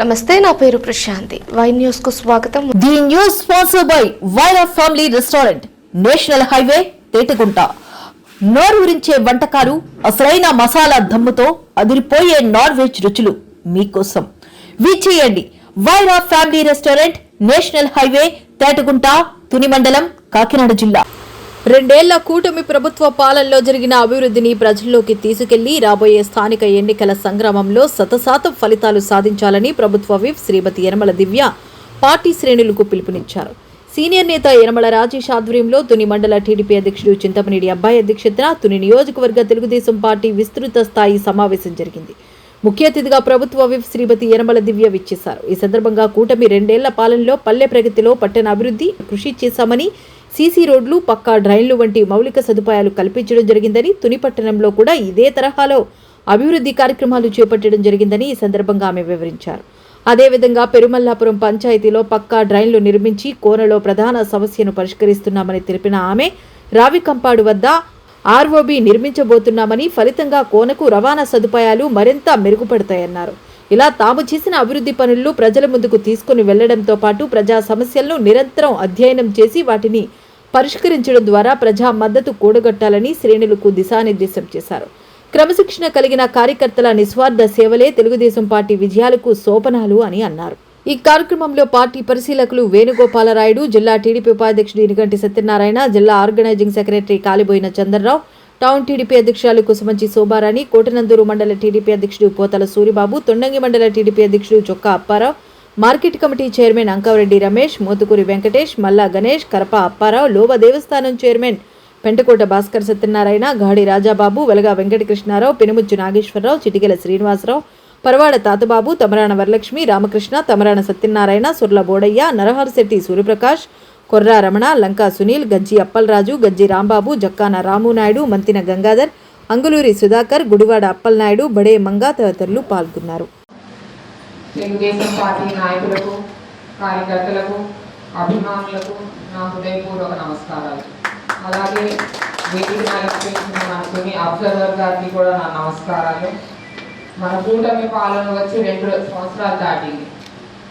నమస్తే, నా పేరు ప్రశాంతి. వై న్యూస్ కు స్వాగతం. The news sponsor by Wyra family restaurant, national highway, Tetagunta. నోరూరించే వంటకాలు, అసలైన మసాలా దమ్ముతో అదిరిపోయే నాన్ వెజ్ రుచులు మీకోసం. విచ్చేయండి Wyra family restaurant, national highway, Tetagunta, Tuni మండలం, కాకినాడ జిల్లా. 2 ఏళ్ల కూటమి ప్రభుత్వ పాలనలో జరిగిన అభివృద్ధిని ప్రజల్లోకి తీసుకెళ్లి రాబోయే స్థానిక ఎన్నికల సంగ్రామంలో శతశాతం ఫలితాలు సాధించాలని ప్రభుత్వ విప్ శ్రీమతి యనమల దివ్య పార్టీ శ్రేణులకు పిలుపునిచ్చారు. సీనియర్ నేత యనమల రాజేష్ ఆధ్వర్యంలో తుని మండల టీడీపీ అధ్యక్షుడు చింతమనేని అబ్బాయి అధ్యక్షతన తుని నియోజకవర్గ తెలుగుదేశం పార్టీ విస్తృత స్థాయి సమావేశం జరిగింది. ముఖ్య అతిథిగా ప్రభుత్వ విప్ శ్రీమతి యనమల దివ్య విచ్చేశారు. ఈ సందర్భంగా కూటమి 2 ఏళ్ల పాలనలో పల్లె ప్రగతిలో పట్టణ అభివృద్ధి కృషి చేశామని, సీసీ రోడ్లు, పక్కా డ్రైన్లు వంటి మౌలిక సదుపాయాలు కల్పించడం జరిగిందని, తుని పట్టణంలో కూడా ఇదే తరహాలో అభివృద్ధి కార్యక్రమాలు చేపట్టడం జరిగిందని ఈ సందర్భంగా ఆమె వివరించారు. అదేవిధంగా పెరుమల్లాపురం పంచాయతీలో పక్కా డ్రైన్లు నిర్మించి కోనలో ప్రధాన సమస్యను పరిష్కరిస్తున్నామని తెలిపిన ఆమె, రావికంపాడు వద్ద ఆర్ఓబి నిర్మించబోతున్నామని, ఫలితంగా కోనకు రవాణా సదుపాయాలు మరింత మెరుగుపడతాయన్నారు. ఇలా తాము చేసిన అభివృద్ధి పనులను ప్రజల ముందుకు తీసుకుని వెళ్లడంతో పాటు ప్రజా సమస్యలను నిరంతరం అధ్యయనం చేసి వాటిని పరిష్కరించడం ద్వారా ప్రజా మద్దతు కూడగట్టాలని శ్రేణులకు దిశానిర్దేశం చేశారు. క్రమశిక్షణ కలిగిన కార్యకర్తల నిస్వార్థ సేవలే తెలుగుదేశం పార్టీ విజయాలకు సోపనాలు అని అన్నారు. ఈ కార్యక్రమంలో పార్టీ పరిశీలకులు వేణుగోపాలరాయుడు, జిల్లా టీడీపీ ఉపాధ్యక్షుడు ఇనిగంటి సత్యనారాయణ, జిల్లా organising secretary Kaliboyina Chandrarao, town TDP అధ్యక్షులు కుసుమంచి శోభారాణి, కోటనందూరు మండల టీడీపీ అధ్యక్షుడు పోతల సూరిబాబు, తొండంగి మండల టీడీపీ అధ్యక్షుడు Chokka Apparao, market committee chairman Ankavareddy Ramesh, Mothukuri Venkatesh, Malla Ganesh, Karapa Apparao, Lova దేవస్థానం చైర్మన్ పెంటకోట భాస్కర్ సత్యనారాయణ, గాడి రాజాబాబు, వెలగా వెంకటకృష్ణారావు, పెనుముచ్చు నాగేశ్వరరావు, చిటికెల శ్రీనివాసరావు, పరవాడ తాతబాబు, తమరాణ వరలక్ష్మి, రామకృష్ణ, తమరాణ సత్యనారాయణ, సుర్ల బోడయ్య, నరహరిశెట్టి సూర్యప్రకాష్, కొర్రా రమణ, లంకా సునీల్, గజ్జి అప్పలరాజు, గజ్జి రాంబాబు, జక్కాన రామునాయుడు, మంతిన గంగాధర్, అంగులూరి సుధాకర్, గుడివాడ అప్పలనాయుడు, బడే మంగా తదితరులు పాల్గొన్నారు. తెలుగుదేశం పార్టీ నాయకులకు, కార్యకర్తలకు, అభిమానులకు నా హృదయపూర్వక నమస్కారాలు. అలాగే వేదిక అలంకరించిన మనసుని అబ్జర్వర్ గారికి కూడా నా నమస్కారాలు. మన కూటమి పాలన వచ్చి 2 సంవత్సరాలు దాటింది.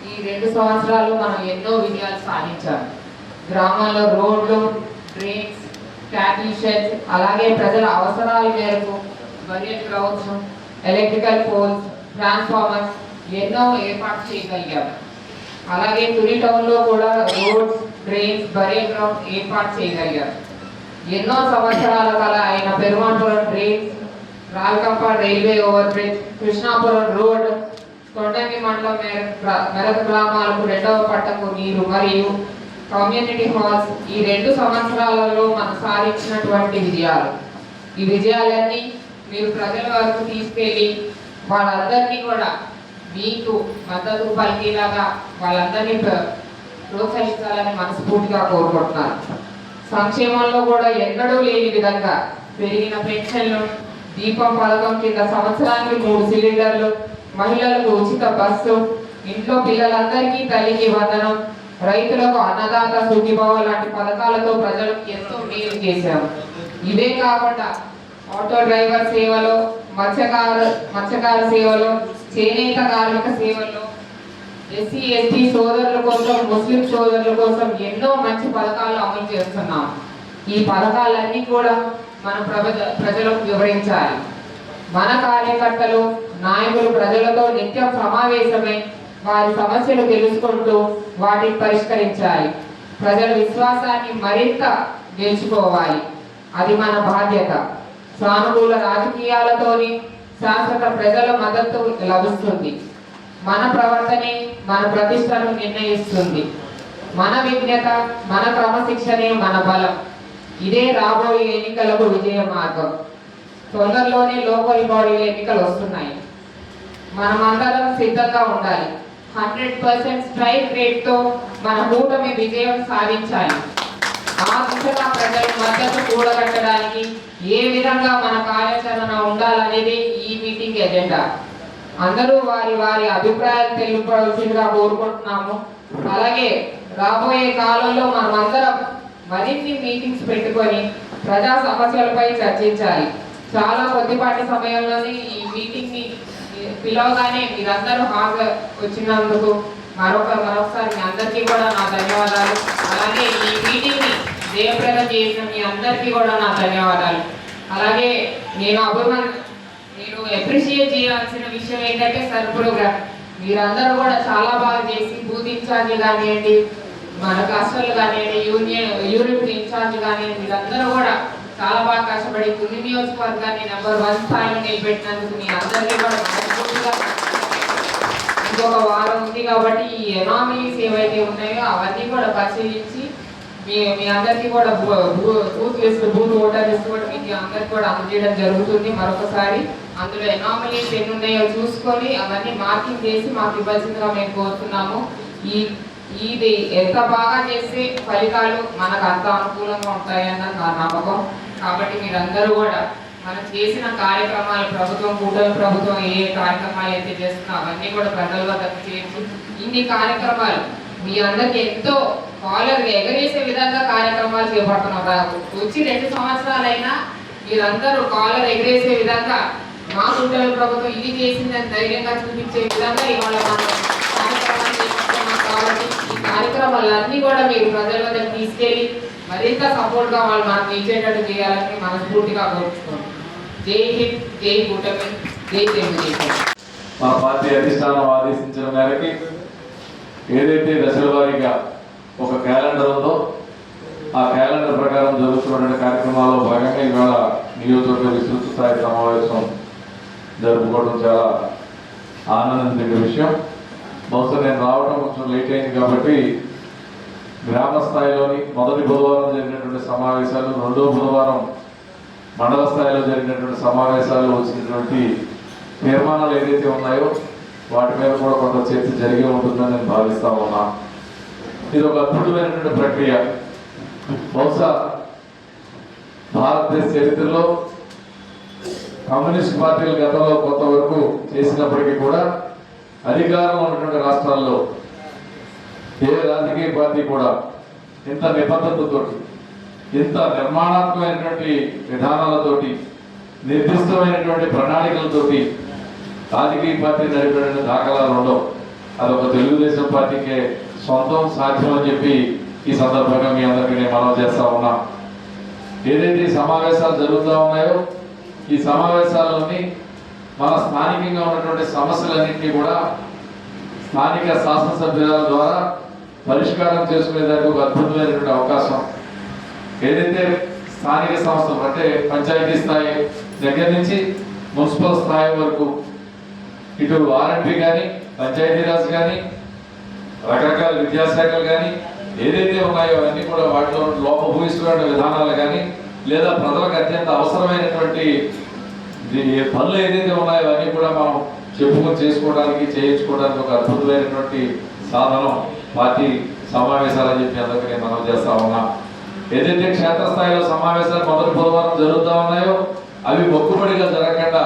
ఈ 2 సంవత్సరాలు మనం ఎన్నో విజయాలు సాధించాము. గ్రామాల్లో రోడ్లు, డ్రైన్స్, క్యాటిల్ షెడ్స్, అలాగే ప్రజల అవసరాల మేరకు burial grounds, electrical poles, transformers ఎన్నో ఏర్పాటు చేయగలిగాము. అలాగే తుని టౌన్లో కూడా రోడ్స్, డ్రైన్స్, బరియల్ గ్రౌండ్ ఏర్పాటు చేయగలిగాము. ఎన్నో సంవత్సరాల కల అయిన Perumapuram drains, Ravikampadu railway over bridge, Krishnapuram road, Thondangi మండలం మెరక గ్రామాలకు 2వ పట్టకు నీరు మరియు కమ్యూనిటీ హాల్స్ ఈ 2 సంవత్సరాలలో మనం సాధించినటువంటి విజయాలు. ఈ విజయాలన్నీ మీరు ప్రజల వరకు తీసుకెళ్ళి వాళ్ళందరినీ కూడా మీకు మద్దతు పలికేలాగా వాళ్ళందరినీ ప్రోత్సహించాలని మనస్ఫూర్తిగా కోరుకుంటున్నారు. సంక్షేమంలో కూడా ఎన్నడూ లేని విధంగా పెరిగిన పెన్షన్లు, దీపం పథకం కింద సంవత్సరానికి 3 సిలిండర్లు, మహిళలకు ఉచిత బస్సు, ఇంట్లో పిల్లలందరికీ తల్లికి వందనం, రైతులకు అన్నదాత సుఖీభావ లాంటి పథకాలతో ప్రజలకు ఎంతో మేలు చేశాము. ఇవే కాకుండా ఆటో డ్రైవర్ సేవలో, మత్స్యకార సేవలో, చేనేత కార్మిక సేవల్లో, ఎస్సీ ఎస్టీ సోదరుల కోసం, ముస్లిం సోదరుల కోసం ఎన్నో మంచి పథకాలు అమలు చేస్తున్నాం. ఈ పథకాలన్నీ కూడా మనం ప్రజలకు వివరించాలి. మన కార్యకర్తలు, నాయకులు ప్రజలతో నిత్యం సమావేశమై వారి సమస్యలు తెలుసుకుంటూ వాటిని పరిష్కరించాలి. ప్రజల విశ్వాసాన్ని మరింత గెలుచుకోవాలి. అది మన బాధ్యత. సానుకూల రాజకీయాలతోని శాశ్వత ప్రజల మద్దతు లభిస్తుంది. మన ప్రవర్తనే మన ప్రతిష్టను నిర్ణయిస్తుంది. మన విజ్ఞత, మన క్రమశిక్షణే మన బలం. ఇదే రాబోయే ఎన్నికలకు విజయ మార్గం. తొందరలోనే లోకల్ బాడీల ఎన్నికలు వస్తున్నాయి. మనమందరం సిద్ధంగా ఉండాలి. 100% స్ట్రైక్ రేట్తో మన కూటమి విజయం సాధించాలి. ఆ దిశగా ప్రజల మద్దతు కూడగట్టడానికి ఏ విధంగా మన కార్యాచరణ ఉండాలనేది ఈ మీటింగ్ ఎజెండా. అందరూ వారి వారి అభిప్రాయాలు తెలుపవలసిందిగా కోరుకుంటున్నాము. అలాగే రాబోయే కాలంలో మనమందరం మరిన్ని మీటింగ్స్ పెట్టుకొని ప్రజా సమస్యలపై చర్చించాలి. చాలా కొద్దిపాటి సమయంలోనే ఈ మీటింగ్ ని పిలవగానే మీరందరూ హాజరు వచ్చినందుకు మరొకసారి మీ అందరికీ కూడా నా ధన్యవాదాలు. అలాగే ఈ మీటింగ్ని జయప్రదం చేసిన మీ అందరికీ కూడా నా ధన్యవాదాలు. అలాగే నేను అప్రిషియేట్ చేయాల్సిన విషయం ఏంటంటే సార్ ప్రోగ్రామ్ మీరందరూ కూడా చాలా బాగా చేసి బూత్ ఇన్ఛార్జ్ కానివ్వండి, మన క్లస్టర్లు కానివ్వండి, యూనిట్ ఇన్ఛార్జ్ కానివ్వండి, మీరందరూ కూడా చాలా బాగా కష్టపడి తుని నియోజకవర్గాన్ని నెంబర్ 1 స్థాయిలో నిలబెట్టినందుకు మీ అందరికీ కూడా మనస్ఫూర్తిగా. ఇంకొక వారం ఉంది కాబట్టి ఈ ఎనామిలీస్ ఏవైతే ఉన్నాయో అవన్నీ కూడా పరిశీలించి మీ అందరికీ కూడా బూత్ ఓటర్ లిస్ట్ కూడా మీకు అందరికీ కూడా అందజేయడం జరుగుతుంది. మరొకసారి అందులో ఎనామిలీస్ ఎన్ని ఉన్నాయో చూసుకొని అవన్నీ మార్కింగ్ చేసి మాకు ఇవ్వాల్సిందిగా మేము కోరుతున్నాము. ఇది ఎంత బాగా చేస్తే ఫలితాలు మనకు అంత అనుకూలంగా ఉంటాయన్నది నా నమ్మకం. కాబట్టి మీరందరూ కూడా మనం చేసిన కార్యక్రమాలు కూటమి ప్రభుత్వం ఏ కార్యక్రమాలు అయితే చేస్తున్నా అవన్నీ కూడా ప్రజల వద్దకు చేర్చి ఇన్ని కార్యక్రమాలు మీ అందరికి ఎంతో కాలర్ ఎగరేసే విధంగా కార్యక్రమాలు చేపడుతున్నారు. వచ్చి 2 సంవత్సరాలైనా మీరందరూ కాలర్ ఎగరేసే విధంగా మా కూటమి ప్రభుత్వం ఇది చేసిందని ధైర్యంగా చూపించే విధంగా ఇవాళ మనం కార్యక్రమాలు చేపడుతున్నాం. కాబట్టి ఈ కార్యక్రమాలన్నీ కూడా మీరు ప్రజల వద్దకు తీసుకెళ్ళి మరింత సపోర్ట్గా వాళ్ళు మనకు ఇచ్చేటట్టు చేయాలని మనస్ఫూర్తిగా కోరుచుకోండి. జై హింద్, జై కూటమి, జై తెలుగుదేశం. మా పార్టీ అధిష్టానం ఆదేశించిన మేరకి ఏదైతే దశల వారీగా ఒక క్యాలెండర్ ఉందో ఆ క్యాలెండర్ ప్రకారం జరుగుతున్న కార్యక్రమాల్లో భాగంగా ఇవాళ నియోజకవర్గ విస్తృత స్థాయి సమావేశం జరుపుకోవడం చాలా ఆనందించే విషయం. బహుశా నేను రావడం కొంచెం లేట్ అయింది కాబట్టి గ్రామ స్థాయిలోని మొదటి బుధవారం జరిగినటువంటి సమావేశాలు, రెండో బుధవారం మండల స్థాయిలో జరిగినటువంటి సమావేశాల్లో వచ్చినటువంటి తీర్మానాలు ఏదైతే ఉన్నాయో వాటి మీద కూడా కొంత చర్చ జరిగి ఉంటుందని నేను భావిస్తా ఉన్నా. ఇది ఒక అద్భుతమైనటువంటి ప్రక్రియ. బహుశా భారతదేశ చరిత్రలో కమ్యూనిస్ట్ పార్టీలు గతంలో కొంతవరకు చేసినప్పటికీ కూడా అధికారంలో ఉన్నటువంటి రాష్ట్రాల్లో ఏ రాజకీయ పార్టీ కూడా ఇంత నిబద్ధతతో, ఇంత నిర్మాణాత్మకమైనటువంటి విధానాలతోటి, నిర్దిష్టమైనటువంటి ప్రణాళికలతోటి రాజకీయ పార్టీ నడిపేటువంటి దాఖలాలు ఉండవు. అదొక తెలుగుదేశం పార్టీకే సొంతం, సాధ్యం అని చెప్పి ఈ సందర్భంగా మీ అందరికీ నేను మనవి చేస్తా ఉన్నా. ఏదైతే ఈ సమావేశాలు జరుగుతూ ఉన్నాయో ఈ సమావేశాలలోని మన స్థానికంగా ఉన్నటువంటి సమస్యలన్నింటినీ కూడా స్థానిక శాసనసభ్యుల ద్వారా పరిష్కారం చేసుకునేదానికి ఒక అద్భుతమైనటువంటి అవకాశం. ఏదైతే స్థానిక సంస్థలు అంటే పంచాయతీ స్థాయి దగ్గర నుంచి మున్సిపల్ స్థాయి వరకు ఇటు ఆర్ఎండ్బి కానీ, పంచాయతీరాజ్ కానీ, రకరకాల విద్యాశాఖలు కానీ ఏదైతే ఉన్నాయో అవన్నీ కూడా వాటిలో లోపభూయిస్తున్న విధానాలు కానీ లేదా ప్రజలకు అత్యంత అవసరమైనటువంటి పనులు ఏదైతే ఉన్నాయో అవన్నీ కూడా మనం చెప్పుకొని చేసుకోవడానికి, చేయించుకోవడానికి ఒక అద్భుతమైనటువంటి సాధనం పార్టీ సమావేశాలని చెప్పి అందరికీ నేను మనం చేస్తా ఉన్నా. ఏదైతే క్షేత్రస్థాయిలో సమావేశాలు మొదటి బుధవారం జరుగుతూ ఉన్నాయో అవి మొక్కుబడిగా జరగకుండా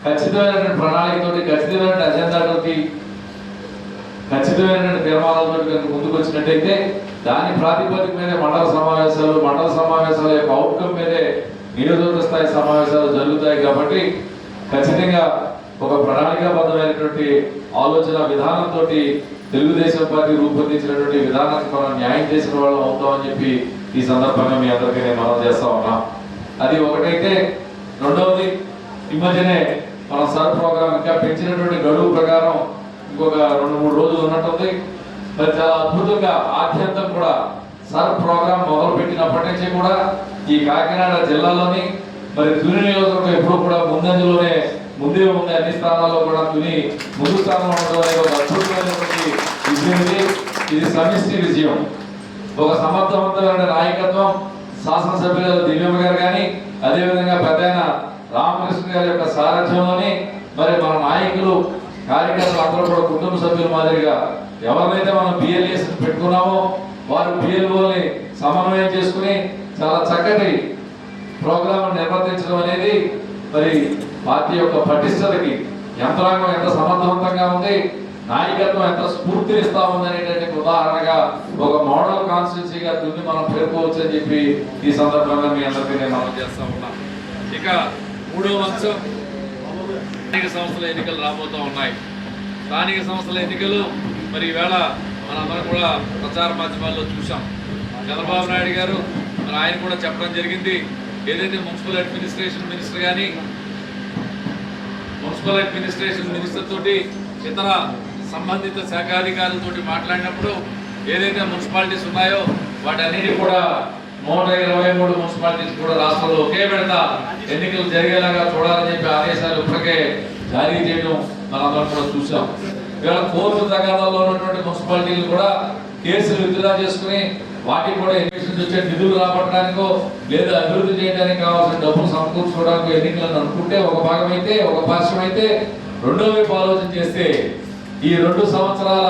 ఖచ్చితమైనటువంటి ప్రణాళికతోటి, ఖచ్చితమైన అజెండాతోటి, ఖచ్చితమైనటువంటి తీర్మానాలతో కనుక ముందుకు వచ్చినట్టయితే దాని ప్రాతిపదిక మీదే మండల సమావేశాల యొక్క అవుట్కమ్ మీదే నియోజకవర్గ స్థాయి సమావేశాలు జరుగుతాయి. కాబట్టి ఖచ్చితంగా ఒక ప్రణాళికాబద్ధమైనటువంటి ఆలోచన విధానంతో తెలుగుదేశం పార్టీ రూపొందించినటువంటి విధానానికి మనం న్యాయం చేసిన వాళ్ళం అవుతామని చెప్పి ఈ సందర్భంగా మీ అందరికీ నేను మనం చేస్తా ఉన్నా. అది ఒకటైతే, రెండవది ఈ మధ్యనే మన సర్ ప్రోగ్రామ్ ఇంకా పెంచినటువంటి గడువు ప్రకారం ఇంకొక 2-3 రోజులు ఉన్నట్టుంది. మరి చాలా అద్భుతంగా ఆద్యంతం కూడా సర్ ప్రోగ్రామ్ మొదలు పెట్టినప్పటి నుంచి కూడా ఈ కాకినాడ జిల్లాలోని మరి తుని నియోజకవర్గం ఎప్పుడు కూడా ముందే ఉంది అన్ని స్థానాల్లో కూడా తుని ముందు స్థానంలో ఉండడం అనేది ఒక అద్భుతమైనటువంటి విజయం. ఇది సమిష్టి విజయం. ఒక సమర్థవంతమైన నాయకత్వం శాసనసభ్యులు దివ్యమ్మ గారు కానీ, అదేవిధంగా పెద్దయిన రామకృష్ణ గారి యొక్క సారథ్యంలోని మరి మన నాయకులు, కార్యకర్తలు అందరూ కూడా కుటుంబ సభ్యుల మాదిరిగా ఎవరినైతే మనం పిఎల్ఏస్ పెట్టుకున్నామో వారు పిఎల్ఓని సమన్వయం చేసుకుని చాలా చక్కటి ప్రోగ్రాం నిర్వర్తించడం అనేది మరి పార్టీ యొక్క పటిష్టతకి, యంత్రాంగం ఎంత సమర్థవంతంగా ఉంది, నాయకత్వం ఎంత స్ఫూర్తినిస్తా ఉందనేటువంటి ఉదాహరణగా ఒక మోడల్ కాన్స్టిట్యూన్సీగా తుని మనం పేర్కోవచ్చు అని చెప్పి ఈ సందర్భంగా మీ అందరికీ నేను మనం చేస్తా ఉన్నా. ఇక 3వ అంశం స్థానిక సంస్థల ఎన్నికలు రాబోతూ ఉన్నాయి. స్థానిక సంస్థల ఎన్నికలు మరి ఈవేళ మనందరం కూడా ప్రచార మాధ్యమాల్లో చూసాం. చంద్రబాబు నాయుడు గారు మరి ఆయన కూడా చెప్పడం జరిగింది, ఏదైతే మున్సిపల్ అడ్మినిస్ట్రేషన్ మినిస్టర్ కానీ మున్సిపల్ అడ్మినిస్ట్రేషన్ మినిస్టర్ తోటి ఇతర సంబంధిత శాఖాధికారులతోటి మాట్లాడినప్పుడు ఏదైతే మున్సిపాలిటీస్ ఉన్నాయో వాటన్నిటి కూడా 123 మున్సిపాలిటీస్ కూడా రాష్ట్రంలో ఒకే విడత ఎన్నికలు జరిగేలాగా చూడాలని చెప్పి ఆదేశాలు ఇప్పటికే జారీ చేయడం మనందరం కూడా చూసాం. ఇవాళ కోర్టు తగాదాల్లో ఉన్నటువంటి మున్సిపాలిటీలు కూడా కేసులు విత్డ్రా చేసుకుని వాటికి కూడా ఎలక్షన్స్ వచ్చే నిధులు రాబట్టడానికో లేదా అభివృద్ధి చేయడానికి కావాల్సిన డబ్బులు సమకూర్చుకోవడానికి ఎన్నికలను అనుకుంటే ఒక భాగం అయితే, ఒక పార్శ్వం అయితే, రెండో వైపు ఆలోచన చేస్తే ఈ 2 సంవత్సరాల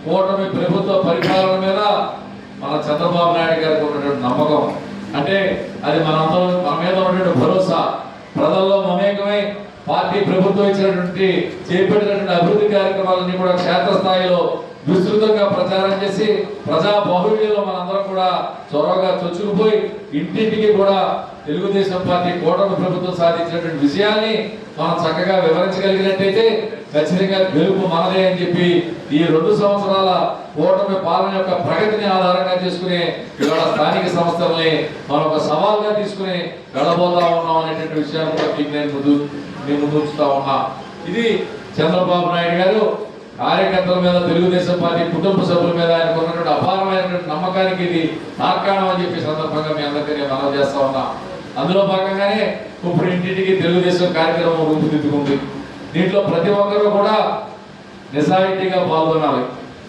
కూటమి ప్రభుత్వ పరిపాలన మీద మన చంద్రబాబు నాయుడు గారికి ఉన్నటువంటి నమ్మకం, అంటే అది మన మీద ఉన్నటువంటి భరోసా, ప్రజల్లో మమేకమై పార్టీ ప్రభుత్వం ఇచ్చినటువంటి చేపట్టినటువంటి అభివృద్ధి కార్యక్రమాలన్నీ కూడా క్షేత్రస్థాయిలో విస్తృతంగా ప్రచారం చేసి ప్రజా బాహుళ్యంలో మనందరం కూడా చొరవగా చొచ్చుకుపోయి ఇంటింటికి కూడా తెలుగుదేశం పార్టీ కూటమి ప్రభుత్వం సాధించినటువంటి విషయాల్ని మనం చక్కగా వివరించగలిగినట్టయితే ఖచ్చితంగా గెలుపు మనదే అని చెప్పి ఈ 2 సంవత్సరాల కూటమి పాలన యొక్క ప్రగతిని ఆధారంగా చేసుకుని ఇవాళ స్థానిక సంస్థల్ని మనం ఒక సవాల్గా తీసుకుని వెళ్ళబోతా ఉన్నాం అనేటువంటి విషయాన్ని కూడా మీకు నేను ముందు ఉంచుతా ఉన్నా. ఇది చంద్రబాబు నాయుడు గారు కార్యకర్తల మీద, తెలుగుదేశం పార్టీ కుటుంబ సభ్యుల మీద ఆయనకు ఉన్నటువంటి అపారమైనటువంటి నమ్మకానికి ఇది తార్కాణం అని చెప్పి సందర్భంగా మీ అందరికీ నేను మనవి చేస్తా ఉన్నా. అందులో భాగంగానే ఇప్పుడు ఇంటింటికి తెలుగుదేశం కార్యక్రమం రూపుదిద్దుకుంది. దీంట్లో ప్రతి ఒక్కరూ కూడా నిజాయితీగా పాల్గొనాలి.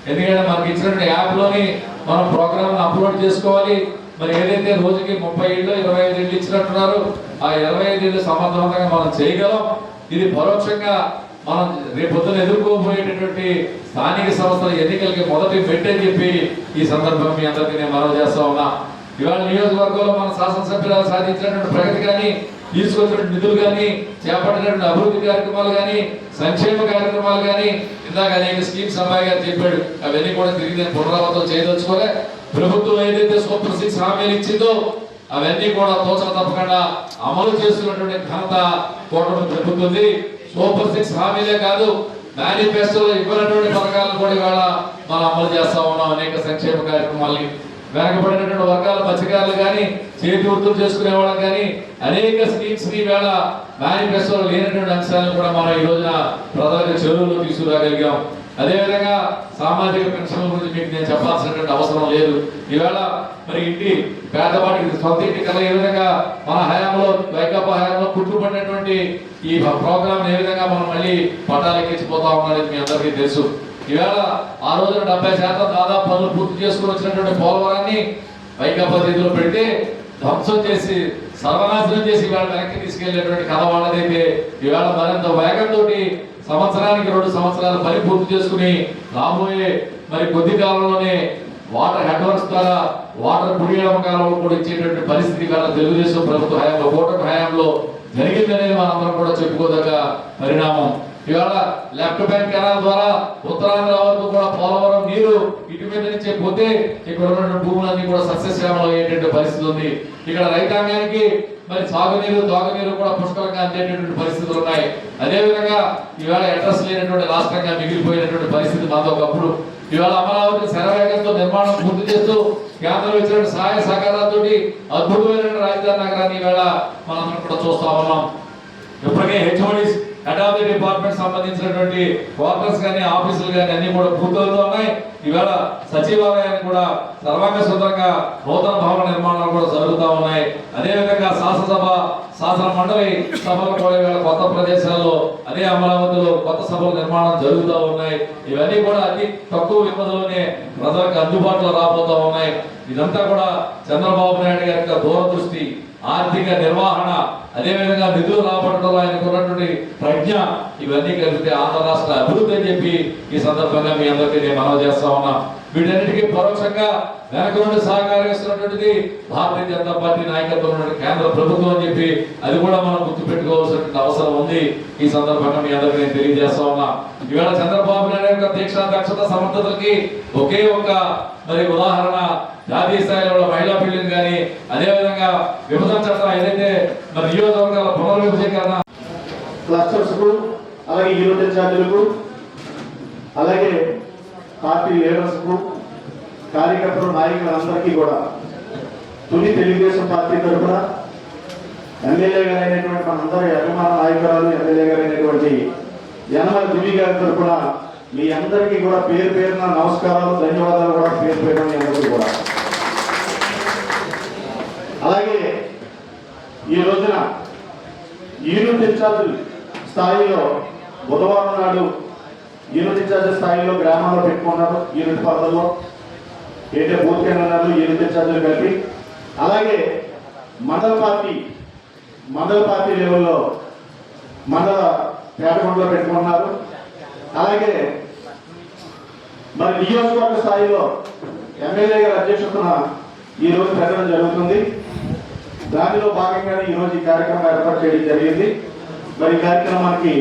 ఎందుకంటే మనకి ఇచ్చినటువంటి యాప్లోని మనం ప్రోగ్రామ్ అప్లోడ్ చేసుకోవాలి. మరి ఏదైతే రోజుకి 30 ఇళ్ళు 25 ఇళ్ళు ఇచ్చినట్టున్నారు, ఆ 25 ఇళ్ళు సమర్థవంతంగా మనం చేయగలం. ఇది పరోక్షంగా మనం రేపొద్దున ఎదుర్కోబోయేటటువంటి స్థానిక సంస్థల ఎన్నికలకి మొదటి పెట్టని చెప్పి ఈ సందర్భంగా మీ అందరికీ నేను మనవి చేస్తా ఉన్నా. ఇవాళ నియోజకవర్గంలో మన శాసనసభ్యులు సాధించినటువంటి ప్రగతి కానీ, తీసుకొచ్చినటువంటి నిధులు కానీ, చేపట్టినటువంటి అభివృద్ధి కార్యక్రమాలు కానీ, సంక్షేమ కార్యక్రమాలు కానీ, ఇందాక అనేక స్కీమ్స్ అమ్మాయి గారు చెప్పాడు, అవన్నీ కూడా తిరిగి నేను పునరావృతం చేయదలుచుకోలే. ప్రభుత్వం ఏదైతే సూపర్ 6 హామీలు ఇచ్చిందో అవన్నీ కూడా తోచక తప్పకుండా అమలు చేస్తున్నటువంటి ఘనత కూటమి ప్రభుత్వం. సూపర్ 6 హామీలే కాదు, మేనిఫెస్టోలో ఇవ్వనటువంటి పథకాలను కూడా ఇవాళ మనం అమలు చేస్తా ఉన్నాం. అనేక సంక్షేమ కార్యక్రమాలని వెనకబడినటువంటి వర్గాల మత్స్యకారులు కానీ, చేతి వృత్తులు చేసుకునే వాళ్ళకి కానీ అనేక స్కీమ్స్ ని వేళ మేనిఫెస్టోలో లేనటువంటి అంశాలను కూడా మనం ఈ రోజున ప్రజలకు చెరువులో తీసుకురాగలిగాం. అదేవిధంగా సామాజిక పెన్షన్ల గురించి మీకు నేను చెప్పాల్సినటువంటి అవసరం లేదు. ఈవేళ మరి ఇంటి పేదవాడికి సొంత ఇంటి కల ఏ విధంగా మన హయాంలో, వైకాపా హయాంలో పుట్టుబడినటువంటి ఈ ప్రోగ్రామ్ ఏ విధంగా మనం మళ్ళీ పట్టాలెక్కించిపోతా ఉన్నది మీ అందరికీ తెలుసు. ఈవేళ ఆ రోజున 70% దాదాపు పనులు పూర్తి చేసుకుని వచ్చినటువంటి పోలవరాన్ని వైకాపా చేతిలో పెడితే ధ్వంసం చేసి సర్వనాశనం చేసి ఇవాళ వెనక్కి తీసుకెళ్లేటువంటి కథ వాళ్ళదైతే ఈవేళ మరింత వేగంతో సంవత్సరానికి 2 సంవత్సరాలు పని పూర్తి చేసుకుని రాబోయే మరి కొద్ది కాలంలోనే వాటర్ హెడ్ వర్క్స్ ద్వారా వాటర్ కుడియడం కాలంలో కూడా ఇచ్చేటువంటి పరిస్థితి కాదు తెలుగుదేశం ప్రభుత్వ హయాంలో, కూటమి హయాంలో జరిగిందనేది మనందరం కూడా చెప్పుకోదగ్గ పరిణామం. ఇవాళ లెఫ్ట్ బ్యాంక్ కెనాల్ ద్వారా ఉత్తరాంధ్ర వరకు కూడా పోలవరం నీరు ఇటు మీద నుంచే పోతే ఇక్కడ ఉన్న భూములన్నీ కూడా సస్యశ్యామలం అయ్యేటువంటి పరిస్థితి ఉంది. ఇక్కడ రైతాంగానికి మరి సాగునీరు, తాగునీరు కూడా పుష్కలంగా అందేటటువంటి పరిస్థితులు ఉన్నాయి. అదేవిధంగా ఇవాళ అడ్రస్ లేనటువంటి రాష్ట్రంగా మిగిలిపోయినటువంటి పరిస్థితి మాతో ఒకప్పుడు. ఇవాళ అమరావతి శరవేగంతో నిర్మాణం పూర్తి చేస్తూ కేంద్రం ఇచ్చిన సహాయ సహకారాలతో అద్భుతమైన రాజధాని నగరాన్ని ఇవాళ మనం కూడా చూస్తా ఉన్నాం. ఇప్పటికే HODs head of the department సంబంధించినటువంటి క్వార్టర్స్ కానీ, ఆఫీసులు కానీ అన్ని కూడా పూర్తవుతూ ఉన్నాయి. ఇవాళ సచివాలయాన్ని కూడా సర్వాంగ సుందరంగా నూతన భవన నిర్మాణాలు కూడా జరుగుతూ ఉన్నాయి. అదేవిధంగా శాసనసభ, శాసన మండలి సభలు కూడా ఇవాళ కొత్త ప్రదేశాల్లో, అదే అమరావతిలో కొత్త సభల నిర్మాణం జరుగుతూ ఉన్నాయి. ఇవన్నీ కూడా అతి తక్కువ వ్యవధిలోనే ప్రజలకు అందుబాటులో రాబోతూ ఉన్నాయి. ఇదంతా కూడా చంద్రబాబు నాయుడు గారి యొక్క దూరదృష్టి, ఆర్థిక నిర్వహణ, అదేవిధంగా నిధులు రాబట్టడంలో ఆయనకు ఉన్నటువంటి ప్రజ్ఞ, ఇవన్నీ కలిపితే ఆంధ్ర రాష్ట్ర అభివృద్ధి అని చెప్పి ఈ సందర్భంగా మీ అందరికీ నేను మనవి చేస్తా ఉన్నా. వీటన్నిటికీ పరోక్షంగా వెనక నుండి సహకరిస్తున్నటువంటిది భారతీయ జనతా పార్టీ నాయకత్వం ఉన్నటువంటి కేంద్ర ప్రభుత్వం అని చెప్పి అది కూడా మనం గుర్తుపెట్టుకోవాల్సినటువంటి అవసరం ఉంది. ఈ సందర్భంగా మీ అందరికీ నేను తెలియజేస్తా ఉన్నా. ఈవేళ చంద్రబాబు నాయుడు యొక్క దీక్ష, దక్షత, సమర్థతలకి ఒకే ఒక్క మరి ఉదాహరణ జాతీయ స్థాయిలో మహిళా బిల్లుని కానీ, అదేవిధంగా విభజన చట్టం ఏదైతే మరి నియోజకవర్గాల పునర్విభజీకరణ క్లస్టర్స్ కు అలాగే యూనిట్ ఇన్ఛార్జీలకు, అలాగే పార్టీ లీడర్స్కు, కార్యకర్తలు, నాయకులందరికీ కూడా తొలి తెలుగుదేశం పార్టీ తరఫున ఎమ్మెల్యే గారు అయినటువంటి మనందరి అభిమాన నాయకురాలు ఎమ్మెల్యే గారు అయినటువంటి యనమల దివి గారి తరఫున మీ అందరికీ కూడా పేరు పేరున నమస్కారాలు, ధన్యవాదాలు కూడా పేరు పేరున మీ అందరికీ కూడా. అలాగే ఈ రోజున యూనిట్ ఇన్ఛార్జ్ స్థాయిలో బుధవారం నాడు యూనిట్ ఇన్ఛార్జ్ స్థాయిలో గ్రామాల్లో పెట్టుకున్నారు. యూనిట్ పరిధిలో ఏంటంటే బూత్ కేంద్రాలు యూనిట్ ఇన్ఛార్జీలు కలిపి, అలాగే మండల పార్టీ లెవెల్లో మండల పేటగుంటలో పెట్టుకున్నారు. అలాగే మరి నియోజకవర్గ స్థాయిలో ఎమ్మెల్యే గారి అధ్యక్షతన ఈ రోజు పెట్టడం జరుగుతుంది. దానిలో భాగంగానే ఈ రోజు ఈ కార్యక్రమం ఏర్పాటు చేయడం జరిగింది. మరి ఈ కార్యక్రమానికి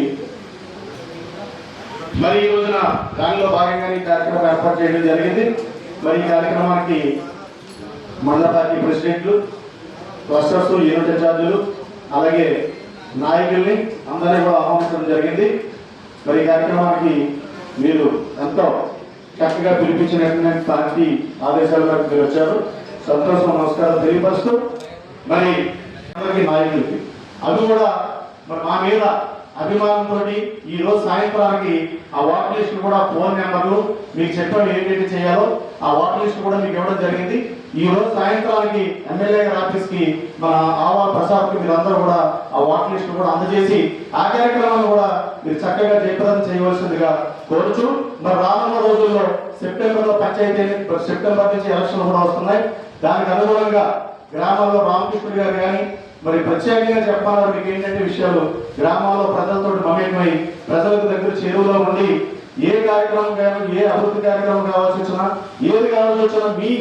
ఈ రోజున దానిలో భాగంగానే ఈ కార్యక్రమం ఏర్పాటు చేయడం జరిగింది. మరి ఈ కార్యక్రమానికి మండల పార్టీ ప్రెసిడెంట్లు, క్లస్టర్స్, యూనిట్ ఇన్ఛార్జీలు, అలాగే నాయకుల్ని అందరినీ కూడా ఆహ్వానించడం జరిగింది. మరి ఈ కార్యక్రమానికి మీరు ఎంతో చక్కగా పిలిపించినటువంటి పార్టీ ఆదేశాల మేరకు మీరు వచ్చారు. సంతోషం, నమస్కారం తెలియపరుస్తూ మరి అందరికీ నాయకులకి అది కూడా మరి మా మీద అభిమానంతో ఈ రోజు సాయంత్రానికి ఆ వాటర్ లిస్ట్ కూడా ఫోన్ నెంబర్లు మీకు చెప్పాను ఏంటంటే చేయాలో ఆ వాటర్ లిస్ట్ కూడా మీకు ఇవ్వడం జరిగింది. ఈ రోజు సాయంత్రానికి ఎమ్మెల్యే గారి ఆఫీస్ కి మన ఆవాల ప్రసాద్ కి మీరు అందరూ కూడా ఆ వాటర్ లిస్ట్ కూడా అందజేసి ఆ కార్యక్రమాన్ని కూడా మీరు చక్కగా జయప్రదం చేయవలసిందిగా కోరుచు. మరి రానున్న రోజుల్లో సెప్టెంబర్ లో పంచాయతీ, సెప్టెంబర్ నుంచి ఎలక్షన్లు కూడా వస్తున్నాయి. దానికి అనుగుణంగా గ్రామాల్లో రామకృష్ణుడు గారు కానీ మరి ప్రత్యేకంగా చెప్పాలని మీకు ఏంటంటే విషయాలు గ్రామాల్లో ప్రజలతో మమేకమై ప్రజలకు దగ్గర చేరువలో ఉండి ఏ కార్యక్రమం కానీ ఏ అభివృద్ధి కార్యక్రమం కావాల్సి వచ్చినా ఏది కావాల్సి వచ్చినా మీ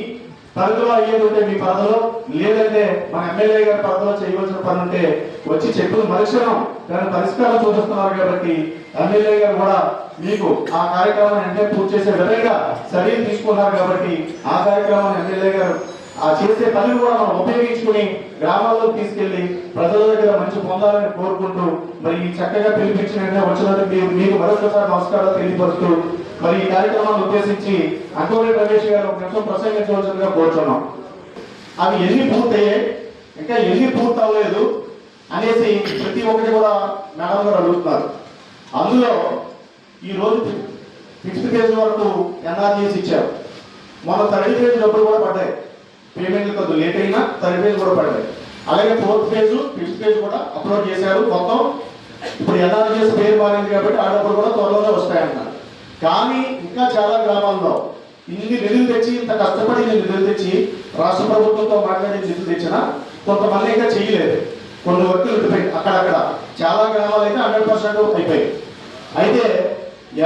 పరిధిలో అయ్యేది ఉంటే మీ పరిధిలో, లేదంటే మన ఎమ్మెల్యే గారి పరిధిలో చేయవలసిన పని ఉంటే వచ్చి చెప్పిన మరుక్షణం దాని పరిష్కారం చూపిస్తున్నారు. కాబట్టి ఎమ్మెల్యే గారు కూడా మీకు ఆ కార్యక్రమాన్ని అంటే పూర్తి చేసే విధంగా చర్యలు తీసుకున్నారు. కాబట్టి ఆ కార్యక్రమాన్ని ఎమ్మెల్యే గారు ఆ చేసే పనిని కూడా మనం ఉపయోగించుకుని గ్రామాల్లో తీసుకెళ్లి ప్రజల దగ్గర మంచి పొందాలని కోరుకుంటూ మరి ఈ చక్కగా పిలిపించిన వచ్చినందుకు మీకు మరొకసారి నమస్కారాలు తెలియపరుస్తూ మరి ఈ కార్యక్రమాన్ని ఉద్దేశించి అంకోరెడ్డి రమేష్ గారు ఒక నిమిషం ప్రసంగించవలసిందిగా కోరుతున్నాం. అవి ఎన్ని పూర్తయ్యాయి, ఇంకా ఎన్ని పూర్తి అవ్వలేదు అనేసి ప్రతి ఒక్కటి కూడా మేడం గారు అడుగుతున్నారు. అందులో ఈ రోజు 5th ఫేజ్ వరకు ఎన్ఆర్జీఎస్ ఇచ్చారు. మన 3rd ఫేజ్ డబ్బులు కూడా పడ్డాయి. పేమెంట్లు కొద్దిగా లేట్ అయినా 3rd ఫేజ్ కూడా పడ్డాయి. అలాగే 4th ఫేజ్, 5th ఫేజ్ కూడా అప్లోడ్ చేశారు. మొత్తం ఇప్పుడు ఎన్ఆర్జీఎస్ పేరు మారింది కాబట్టి ఆ డబ్బులు కూడా త్వరలోనే వస్తాయన్నారు. కానీ ఇంకా చాలా గ్రామాల్లో ఇన్ని నిధులు తెచ్చి, ఇంత కష్టపడి నిధులు తెచ్చి రాష్ట్ర ప్రభుత్వంతో మాట్లాడి నిధులు తెచ్చినా కొంతమంది ఇంకా చేయలేదు. కొన్ని వర్కులు ఉండిపోయి అక్కడక్కడ చాలా గ్రామాలు అయితే 100% అయిపోయాయి. అయితే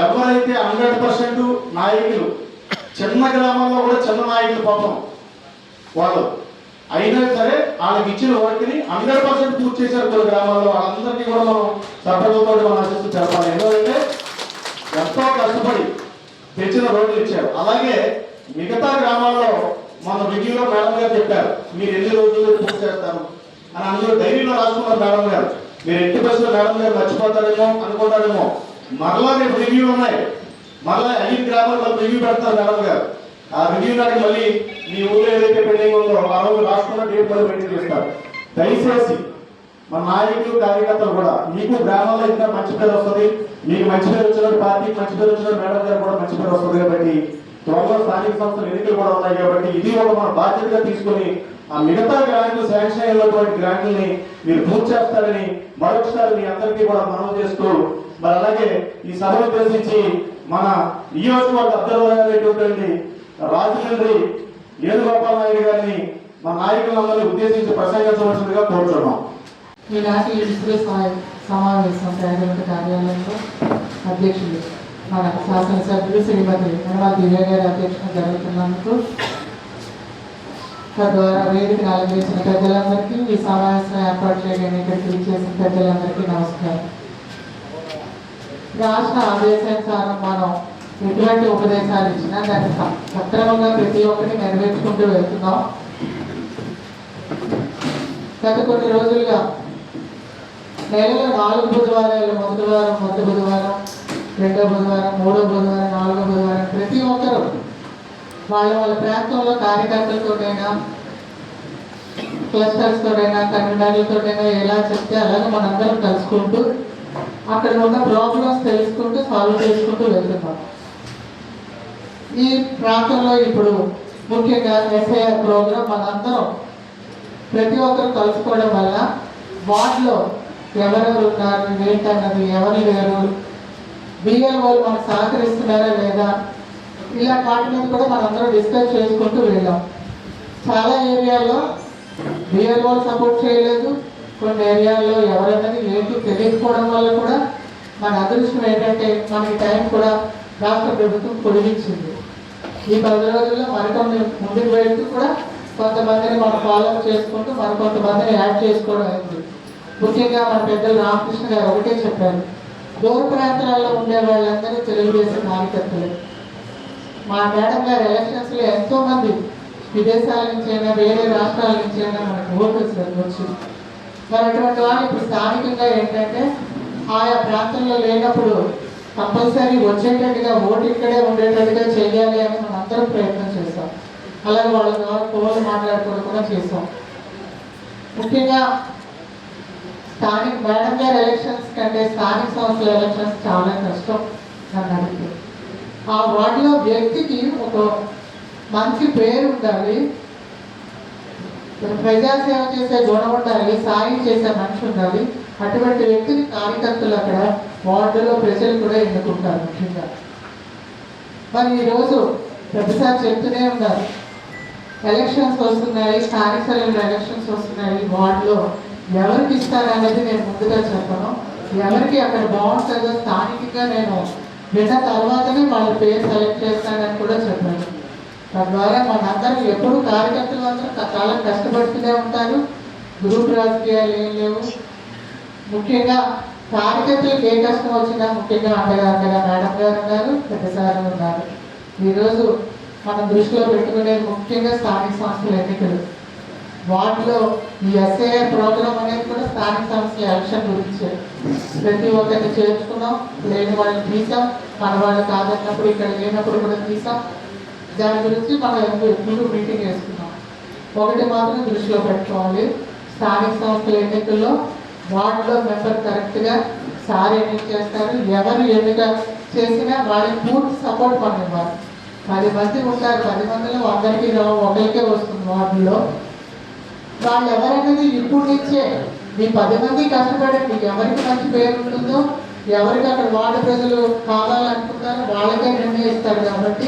ఎవరైతే 100% నాయకులు, చిన్న గ్రామాల్లో కూడా చిన్న నాయకులు పాపం వాళ్ళు అయినా సరే వాళ్ళకి ఇచ్చిన వర్క్ని 100% పూర్తి చేశారు. కొన్ని గ్రామాల్లో వాళ్ళందరికీ కూడా మనం సఫలతో మనం ఆశిస్తూ చెప్పాలి. ఎందుకంటే ఎంతో కష్టపడి తెచ్చిన రోడ్లు ఇచ్చారు. అలాగే మిగతా గ్రామాల్లో మన రివ్యూలో మేడం గారు చెప్పారు మీరు ఎన్ని రోజుల్లో పూర్తి చేస్తారు అని. అందులో డైరీలో రాసుకున్నారు మేడం గారు. మీరు ఎట్టి బస్సులో మేడం గారు మర్చిపోతారేమో అనుకుంటారేమో, మరలా రేపు రివ్యూ ఉన్నాయి. మరలా 5 గ్రామాల్లో రివ్యూ పెడతారు మేడం గారు. ఆ రివ్యూ నాటికి మళ్ళీ మీ ఊళ్ళో ఏదైతే పెండింగ్ ఉందో ఆ రోజు రాష్ట్రంలో డేట్ మళ్ళీ పెండింగ్ చేస్తారు. దయచేసి మన నాయకులు, కార్యకర్తలు కూడా మీకు గ్రామాల్లో ఇంకా మంచి పేరు వస్తుంది. మీకు మంచి పేరు వచ్చినట్టు పార్టీకి మంచి పేరు వచ్చినట్టు మేడం గారు కూడా మంచి పేరు వస్తుంది. కాబట్టి త్వరలో స్థానిక సంస్థల ఎన్నికలు కూడా ఉన్నాయి. కాబట్టి ఇది ఒక మన బాధ్యతగా తీసుకొని ఆ మిగతా గ్రాంట్లు, శాంక్షన్ అయినటువంటి గ్రాంట్లని మీరు పూర్తి చేస్తారని మరొకసారి మీ అందరికీ కూడా మనవి చేస్తూ మరి అలాగే ఈ సభను ఉద్దేశించి మన నియోజకవర్గ అభ్యర్థులు అనేటువంటి రాజమండ్రి వేణుగోపాల్ నాయుడు గారిని మన నాయకులందరినీ ఉద్దేశించి ప్రసంగించవలసిందిగా కోరుతున్నాం. ఈనాటి ఇన్స్ట్రీ సమావేశం కేంద్ర కార్యాలయంలో అధ్యక్షులు మన శాసనసభ్యులు శ్రీమతి యనమల దివ్య గారి అధ్యక్షత జరుగుతున్నందుకు తద్వారా వేదికను అలంకరించిన పెద్దలందరికీ, ఈ సమావేశం ఏర్పాటు చేయడానికి ఇక్కడికి చేసిన పెద్దలందరికీ నమస్కారం. రాష్ట్ర ఆదేశానుసారం మనం ఎటువంటి ఉపదేశాలు ఇచ్చినా దాన్ని సక్రమంగా ప్రతి ఒక్కటి నెరవేర్చుకుంటూ వెళ్తున్నాం. గత కొన్ని రోజులుగా నెలలో 4 బుధవారాలు, మొదటి బుధవారం, రెండో బుధవారం, మూడో బుధవారం, నాలుగో బుధవారం ప్రతి ఒక్కరూ వాళ్ళ ప్రాంతంలో కార్యకర్తలతోనైనా, క్లస్టర్స్తోనైనా, కన్వీనర్లతోనైనా ఎలా చెప్తే అలాగే మనందరం కలుసుకుంటూ అక్కడ ఉన్న ప్రాబ్లమ్స్ తెలుసుకుంటూ సాల్వ్ చేసుకుంటూ వెళ్తున్నాం. ఈ ప్రాంతంలో ఇప్పుడు ముఖ్యంగా ఎస్ఐఆర్ ప్రోగ్రాం మనందరం ప్రతి ఒక్కరు కలుసుకోవడం వల్ల వార్డులో ఎవరెవరు ఉన్నారు, ఏంటన్నది, ఎవరు లేరు, బిఎల్ఓలు మనకు సహకరిస్తున్నారా లేదా, ఇలా వాటి మీద కూడా మనందరం డిస్కస్ చేసుకుంటూ వెళ్ళాం. చాలా ఏరియాల్లో బిఎల్ఓలు సపోర్ట్ చేయలేదు, కొన్ని ఏరియాల్లో ఎవరన్నది ఏంటి తెలియకపోవడం వల్ల కూడా మన అదృష్టం ఏంటంటే మనకి టైం కూడా రాష్ట్ర ప్రభుత్వం పొడిగించింది. ఈ 10 రోజుల్లో మరికొన్ని ముందుకు వెళ్తూ కూడా కొంతమందిని మనం ఫాలో చేసుకుంటూ మరికొంతమందిని యాడ్ చేసుకోవడం అయింది. ముఖ్యంగా మన పెద్దలు రామకృష్ణ గారు ఒకటే చెప్పారు, దూర ప్రాంతాల్లో ఉండే వాళ్ళందరూ తెలుగుదేశం కార్యకర్తలు. మా మేడం గారు ఎలక్షన్స్లో ఎంతోమంది విదేశాల నుంచి అయినా వేరే రాష్ట్రాల నుంచి అయినా మనకు ఓటు వచ్చి మరి అటువంటి వాళ్ళు ఇప్పుడు స్థానికంగా ఏంటంటే ఆయా ప్రాంతంలో లేనప్పుడు కంపల్సరీ వచ్చేటట్టుగా ఓటు ఇక్కడే ఉండేటట్టుగా చేయాలి అని మనం అందరం ప్రయత్నం చేస్తాం. అలాగే వాళ్ళ ద్వారా ఫోన్లు మాట్లాడుకోవడం కూడా చేస్తాం. ముఖ్యంగా స్థానిక మేడం గారి ఎలక్షన్స్ కంటే స్థానిక సంస్థల ఎలక్షన్స్ చాలా కష్టం నన్ను అడిగితే. ఆ వార్డులో వ్యక్తికి ఒక మంచి పేరు ఉండాలి, ప్రజాసేవ చేసే గుణం ఉండాలి, సాయం చేసే మనిషి ఉండాలి. అటువంటి వ్యక్తిని కార్యకర్తలు అక్కడ వార్డులో ప్రజలు కూడా ఎన్నుకుంటారు. ముఖ్యంగా మరి ఈరోజు ప్రతిసారి చెప్తూనే ఉన్నారు, ఎలక్షన్స్ వస్తున్నాయి, స్థానిక సంస్థల ఎలక్షన్స్ వస్తున్నాయి, వార్డులో ఎవరికి ఇస్తారనేది నేను ముందుగా చెప్పను. ఎవరికి అక్కడ బాగుంటుందో స్థానికంగా నేను విన్న తర్వాతనే వాళ్ళ పేరు సెలెక్ట్ చేస్తానని కూడా చెప్పాను. తద్వారా మనందరం ఎప్పుడు కార్యకర్తలు అందరూ చాలా కష్టపడుతూనే ఉంటారు. గ్రూప్ రాజకీయాలు ఏం లేవు. ముఖ్యంగా కార్యకర్తలకు ఏ కష్టం వచ్చినా ముఖ్యంగా అండగా మేడం గారు ఉన్నారు, పెద్దసారి ఉన్నారు. ఈరోజు మనం దృష్టిలో పెట్టుకునేది ముఖ్యంగా స్థానిక సంస్థల ఎన్నికలు. వాటిలో ఈ ఎస్ఐఆర్ ప్రోగ్రామ్ అనేది కూడా స్థానిక సంస్థల ఎలక్షన్ గురించి ప్రతి ఒక్కరిని చేర్చుకున్నాం. లేని వాళ్ళని తీసాం, మన వాళ్ళు కాదన్నప్పుడు ఇక్కడ లేనప్పుడు కూడా తీసాం. దాని గురించి మనం ఎప్పుడు మీటింగ్ వేసుకున్నాం. ఒకటి మాత్రం దృష్టిలో పెట్టుకోవాలి, స్థానిక సంస్థల ఎన్నికల్లో వార్డులో మెంబర్ కరెక్ట్గా సార్ ఎన్నిక చేస్తారు. ఎవరు ఎన్నిక చేసినా వాళ్ళకి పూర్తి సపోర్ట్ మనం ఇవ్వాలి. 10 మంది ఉంటారు, 10 మందిలో అందరికీ ఒకరికే వస్తుంది వార్డులో. వాళ్ళు ఎవరనేది ఇప్పుడు నుంచే మీ 10 మంది కష్టపడి మీకు ఎవరికి మంచి పేరు ఉంటుందో, ఎవరికి అక్కడ వార్డు ప్రజలు కావాలనుకుంటారో వాళ్ళకే నిర్ణయిస్తారు. కాబట్టి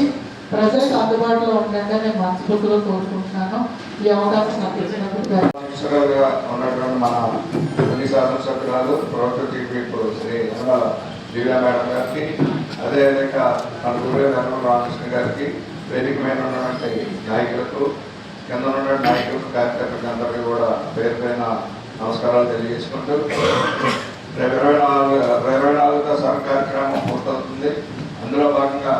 ప్రజలకు అందుబాటులో ఉండండి నేను మనస్ఫూర్తిగా కోరుకుంటున్నాను. ఈ అవకాశం నాకు ఇచ్చినందుకు ఉన్నటువంటి మన తొలి శాసనసభ్యురాలు ప్రభుత్వ టీపీపు శ్రీ దివ్యా మేడం గారికి, అదేవిధంగా మన గురువు రామకృష్ణ గారికి, వేదిక మీద ఉన్నటువంటి నాయకులకు, కింద ఉన్నటువంటి నాయకులకు, కార్యకర్తలకు అందరికీ కూడా పేరు పైన నమస్కారాలు తెలియజేసుకుంటూ రేపు 24తో సభ కార్యక్రమం పూర్తవుతుంది. అందులో భాగంగా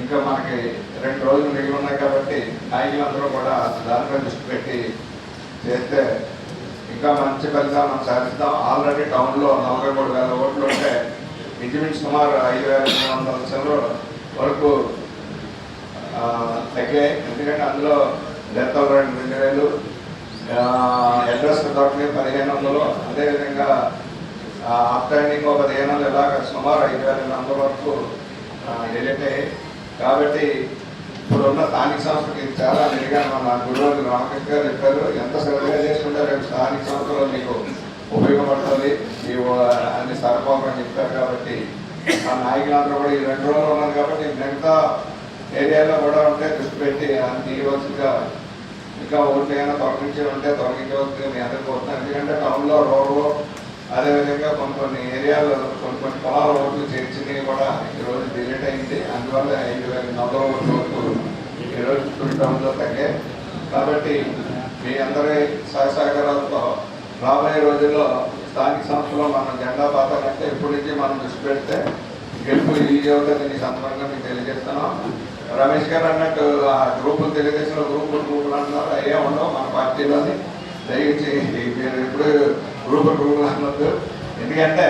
ఇంకా మనకి 2 రోజులు మిగిలి ఉన్నాయి కాబట్టి నాయకులందరూ కూడా దానిపై దృష్టి పెట్టి చేస్తే ఇంకా మంచి ఫలితాలు మనం సాధిస్తాం. ఆల్రెడీ టౌన్లో 43,000 ఓట్లు ఉంటే ఇంచుమించు సుమారు 5,800 చిల్లర వరకు తగ్గాయి. ఎందుకంటే అందులో డెత్ అవ్వడం 2,000, అడ్రస్ దొరకని 1,500, అదేవిధంగా అప్టైనింగ్ 1500, ఇలాగ సుమారు 5,800 వరకు డిలీట్ అయ్యాయి. కాబట్టి ఇప్పుడున్న స్థానిక సంస్థకి చాలా మెరుగా మన గురువు రామకృష్ణ గారు చెప్పారు, ఎంత శ్రద్ధగా చేసుకుంటే రేపు స్థానిక సంస్థలో మీకు ఉపయోగపడుతుంది అని సరఫరా చెప్పారు. కాబట్టి మా నాయకులందరూ కూడా ఈ 2 రోజులు ఉన్నారు కాబట్టి మిగతా ఏరియాలో కూడా ఉంటే దృష్టి పెట్టి తీయవలసిందిగా, ఇంకా ఓట్లు ఏమైనా తొలగించి ఉంటే తొలగించవలసిందిగా మీ అందరికీ వస్తున్నాను. ఎందుకంటే టౌన్లో రోడ్లు, అదేవిధంగా కొన్ని ఏరియాలో కొన్ని పొలాల ఓట్లు చేర్చినవి కూడా ఈరోజు డిలీట్ అయింది. అందువల్ల 5,400 ఓట్ల వరకు ఈరోజు ఫుల్ టౌన్లో తగ్గాయి. కాబట్టి మీ అందరి సహకారాలతో రాబోయే రోజుల్లో స్థానిక సంస్థలో మనం జెండా పాతాలంటే ఇప్పటి నుంచి మనం దృష్టి పెడితే గెలుపు ఈజీ అవుతుంది. ఈ సందర్భంగా మీకు తెలియజేస్తున్నాం. రమేష్ గారు అన్నట్టు ఆ గ్రూపులు, తెలుగుదేశంలో గ్రూపులు అంటున్నారు, అయ్యే ఉండవు మన పార్టీలోని. దయచేసి మీరు ఎప్పుడు గ్రూపులు అన్నట్టు ఎందుకంటే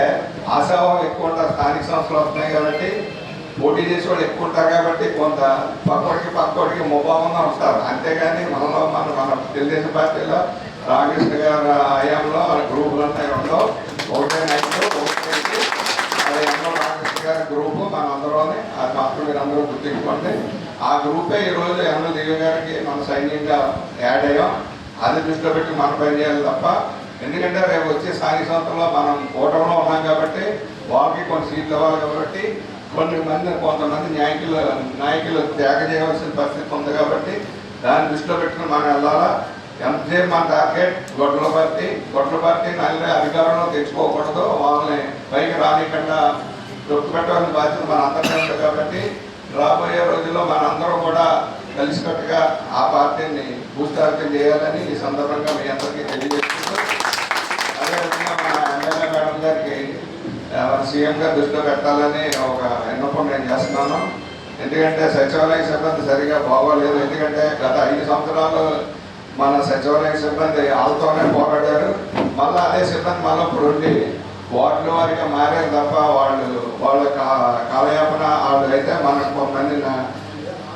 ఆశావాహం ఎక్కువ ఉంటారు, స్థానిక సంస్థలు వస్తున్నాయి కాబట్టి పోటీ చేసే వాళ్ళు ఎక్కువ ఉంటారు కాబట్టి కొంత పక్కోడికి ముభావంగా ఉంటారు. అంతేగాని మన తెలుగుదేశం పార్టీలో రామకృష్ణ గారి హయాంలో గ్రూపులు ఉంటాయి, ఉండవు. ఒకటే నాయకులు ఒకటే అది ఎంతో రామకృష్ణ గారి గ్రూపు మన అందరూనే అది మాత్రం మీరు అందరూ గుర్తించుకోండి. ఆ గ్రూపే ఈరోజు ఎన్నో దివ్య గారికి మన సైన్యంగా యాడ్ అయ్యాం. అది దృష్టిలో పెట్టి మనం పని చేయాలి తప్ప, ఎందుకంటే రేపు వచ్చే స్థానిక సంస్థల్లో మనం కూటమిలో ఉన్నాం కాబట్టి వాళ్ళకి కొన్ని సీట్లు ఇవ్వాలి కాబట్టి కొంతమంది నాయకులు త్యాగ చేయవలసిన పరిస్థితి ఉంది కాబట్టి దాన్ని దృష్టిలో పెట్టుకుని మనం వెళ్ళాలా. ఎంతసేపు మన టార్గెట్ గొడ్ల పార్టీ నల్లి అధికారంలో తెచ్చుకోకూడదు, వాళ్ళని పైకి రానికుండా తొక్కుపెట్టవలసిన బాధ్యత మన అందరికీ ఉంది కాబట్టి రాబోయే రోజుల్లో మనందరం కూడా కలిసికట్టుగా ఆ పార్టీని భూస్థాపితం చేయాలని ఈ సందర్భంగా మీ అందరికీ తెలియజేస్తున్నాం. అదేవిధంగా మన ఎమ్మెల్యే మేడం గారికి సీఎం గారు దృష్టిలో పెట్టాలని ఒక విన్నపం నేను చేస్తున్నాను. ఎందుకంటే సచివాలయ సిబ్బంది సరిగా బాగోలేదు. ఎందుకంటే గత 5 సంవత్సరాలు మన సచివాలయ సిబ్బంది వాళ్ళతోనే పోరాడారు. మళ్ళీ అదే సిబ్బంది మళ్ళీ ఇప్పుడు ఉండి వార్డుల వారిగా మారారు తప్ప వాళ్ళ కాలయాపన వాళ్ళు అయితే మనకు కొంతమంది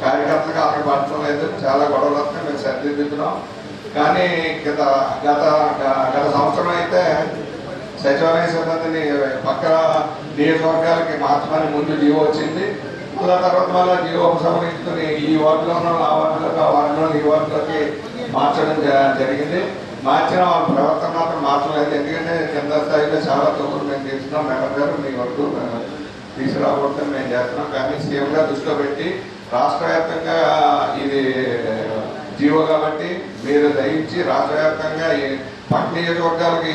కార్యకర్తలకు అక్కడ పడటం లేదు. చాలా గొడవలు వస్తే మేము సరిదిద్దుతున్నాం. కానీ గత సంవత్సరం అయితే సచివాలయ సిబ్బందిని పక్కన నియోజకవర్గాలకి మార్చమని ముందు జీవో వచ్చింది. మళ్ళీ తర్వాత మళ్ళీ జీవో ఉపసంహరించుకుని ఈ వార్డులో ఉన్న ఆ వార్డులోకి ఆ వార్డులో ఈ వార్డులోకి మార్చడం జరిగింది. మార్చిన వాళ్ళ ప్రవర్తన మాత్రం మార్చలేదు. ఎందుకంటే కింద స్థాయిలో చాలా తప్పులు మేము చేస్తున్నాం. మేడం గారు మీ వరకు తీసుకురాకూడదని మేము చేస్తున్నాం. కానీ సీఎం గారు దృష్టిలో పెట్టి రాష్ట్ర వ్యాప్తంగా ఇది జీవో కాబట్టి మీరు దయించి రాష్ట్ర వ్యాప్తంగా పక్క నియోజకవర్గాలకి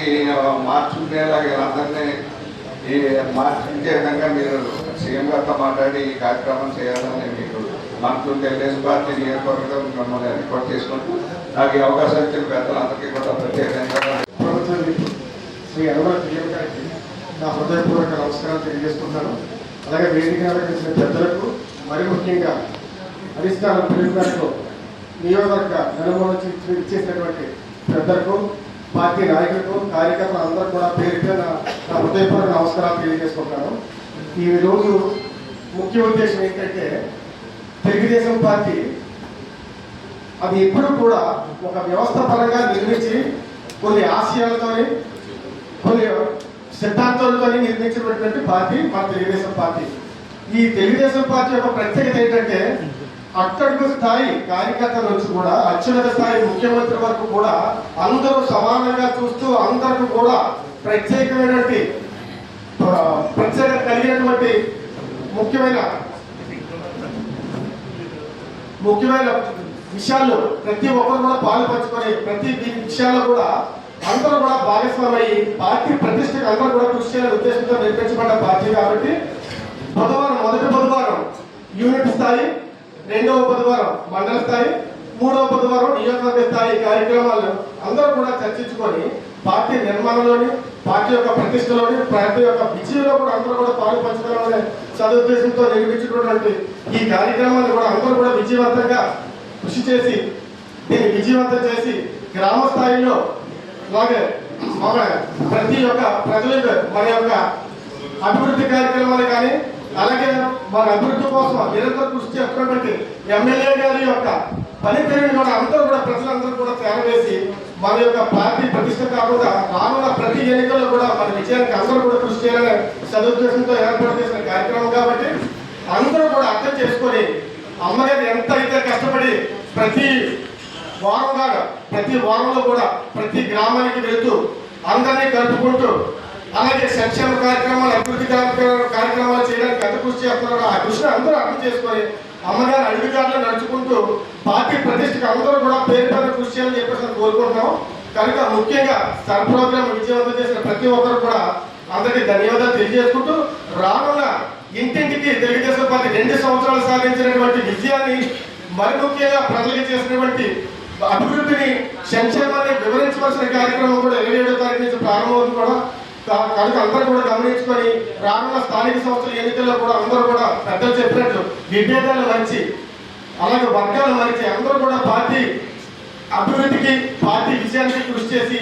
మార్చుకునేలా వీళ్ళందరినీ మార్చించే విధంగా మీరు సీఎం గారితో మాట్లాడి ఈ కార్యక్రమం చేయాలని మీకు మనకు తెలుగుదేశం పార్టీ నియోజకవర్గం మిమ్మల్ని రిపోర్ట్ చేసుకుంటూ నాకు ఈ అవకాశం ఇచ్చిన పెద్దలందరికీ కూడా ప్రత్యేకంగా శ్రీ అనురాధ గారికి నా హృదయపూర్వక నమస్కారాలు తెలియజేస్తున్నాను. అలాగే వేదిక వచ్చిన పెద్దలకు, మరి ముఖ్యంగా అధిష్టానం పిలుపులకు నియోజకవర్గ నలుమూల ఇచ్చేసినటువంటి పెద్దలకు, పార్టీ నాయకులకు, కార్యకర్తలు అందరూ కూడా పేరుగా నా హృదయపూర్వక నమస్కారాలు తెలియజేసుకుంటాను. ఈ రోజు ముఖ్య ఉద్దేశం ఏంటంటే తెలుగుదేశం పార్టీ అది ఎప్పుడు కూడా ఒక వ్యవస్థ పరంగా నిర్మించి కొన్ని ఆశయాలతోని కొన్ని సిద్ధాంతాలతో నిర్మించినటువంటి పార్టీ మన తెలుగుదేశం పార్టీ. ఈ తెలుగుదేశం పార్టీ యొక్క ప్రత్యేకత ఏంటంటే అట్టడుగు స్థాయి కార్యకర్తల నుంచి కూడా అత్యున్నత స్థాయి ముఖ్యమంత్రి వరకు కూడా అందరూ సమానంగా చూస్తూ అందరికీ కూడా ప్రత్యేక కలిగినటువంటి ముఖ్యమైన విషయాల్లో ప్రతి ఒక్కరు కూడా పాలు పంచుకొని ప్రతి విషయాల్లో కూడా అందరూ కూడా భాగస్వామయ్యి పార్టీ ప్రతిష్టకు అందరూ కూడా కృషి చేయాలనే ఉద్దేశంతో నిర్మించబడ్డ పార్టీ కాబట్టి మొదటి బుధవారం యూనిట్ స్థాయి, 2వ బుధవారం మండల స్థాయి, 3వ బుధవారం నియోజకవర్గ స్థాయి కార్యక్రమాలు అందరూ కూడా చర్చించుకొని పార్టీ నిర్మాణంలోని, పార్టీ యొక్క ప్రతిష్టలోని, పార్టీ యొక్క విజయంలో కూడా అందరూ కూడా పాలు పంచుకోవాలనే సదుద్దేశంతో నిర్మించినటువంటి ఈ కార్యక్రమాన్ని కూడా అందరూ కూడా విజయవంతంగా కృషి చేసి దీన్ని విజయవంతం చేసి గ్రామ స్థాయిలో అలాగే ప్రతి ఒక్క ప్రజలకు మన యొక్క అభివృద్ధి కార్యక్రమాలు కానీ అలాగే మన అభివృద్ధి కోసం నిరంతరం కృషి చేస్తున్నటువంటి ఎమ్మెల్యే గారి యొక్క పనితీరుని కూడా అందరూ కూడా ప్రజలందరూ కూడా తేరవేసి మన యొక్క పార్టీ ప్రతిష్ట కాకుండా రానున్న ప్రతి ఎన్నికల్లో కూడా మన విజయానికి అందరూ కూడా కృషి చేయాలనే సదుద్దేశంతో ఏర్పాటు చేసిన కార్యక్రమం కాబట్టి అందరూ కూడా అర్థం చేసుకొని అమ్మగారు ఎంత అయితే కష్టపడి ప్రతి వారంలో కూడా ప్రతి గ్రామానికి వెళ్తూ అందరినీ కలుపుకుంటూ అలాగే సంక్షేమ కార్యక్రమాలు, అభివృద్ధి కార్యక్రమాలు చేయడానికి ఎంత కృషి చేస్తున్నారో ఆ కృషిని అందరూ అర్థం చేసుకొని అమ్మగారు అడుగుదారులు నడుచుకుంటూ పార్టీ ప్రతిష్టకు అందరూ కూడా పేరు కృషి చేయాలని చెప్పేసి కోరుకుంటున్నాం. కనుక ముఖ్యంగా సర్ ప్రోగ్రామ్ విజయవంతం చేసిన ప్రతి ఒక్కరు కూడా అందరికీ ధన్యవాదాలు తెలియజేసుకుంటూ రానున్న ఇంటింటికి తెలుగుదేశం పార్టీ 2 సంవత్సరాలు సాధించినటువంటి విజయాన్ని మరి ముఖ్యంగా ప్రజలకు చేసినటువంటి అభివృద్ధిని, సంక్షేమాన్ని వివరించవలసిన కార్యక్రమం కూడా 27వ తారీఖు నుంచి ప్రారంభమవుతుంది కూడా. కనుక అందరూ కూడా గమనించుకొని రానున్న స్థానిక సంస్థల ఎన్నికల్లో కూడా అందరూ కూడా పెద్దలు చెప్పినట్లు విభేదాలు మరిచి అలాగే వర్గాలు మరిచి అందరూ కూడా పార్టీ అభివృద్ధికి, పార్టీ విజయానికి కృషి చేసి